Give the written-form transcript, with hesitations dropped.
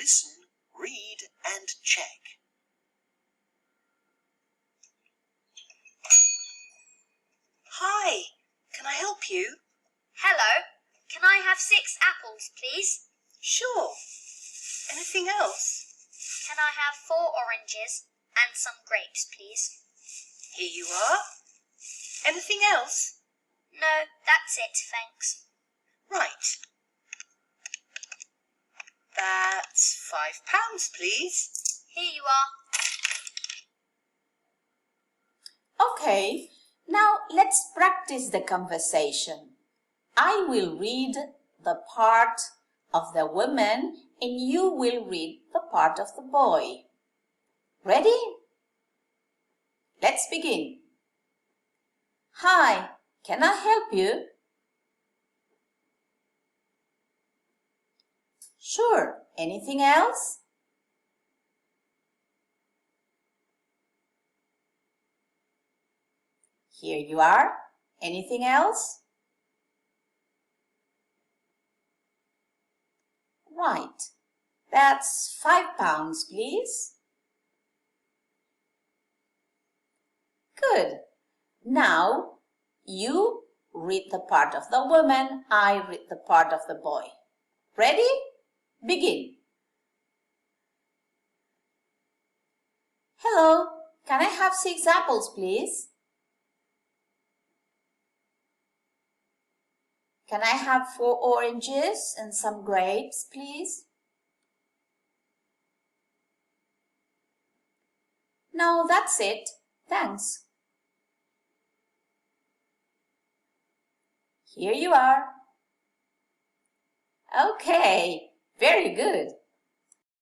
listen, read and check. Hi, can I help you? Hello, can I have 6 apples, please? Sure. Anything else? Can I have 4 oranges and some grapes, please? Here you are. Anything else? No, that's it, thanks. Right. That's £5, please. Here you are. Okay, now let's practice the conversation. I will read the part of the woman and you will read the part of the boy. Ready? Let's begin. Hi, can I help you? Sure. Anything else? Here you are. Anything else? Right. That's £5, please. Good. Now, you read the part of the woman, I read the part of the boy. Ready? Begin. Hello, can I have 6 apples, please? Can I have 4 oranges and some grapes, please? No, that's it. Thanks. Here you are. Okay, very good.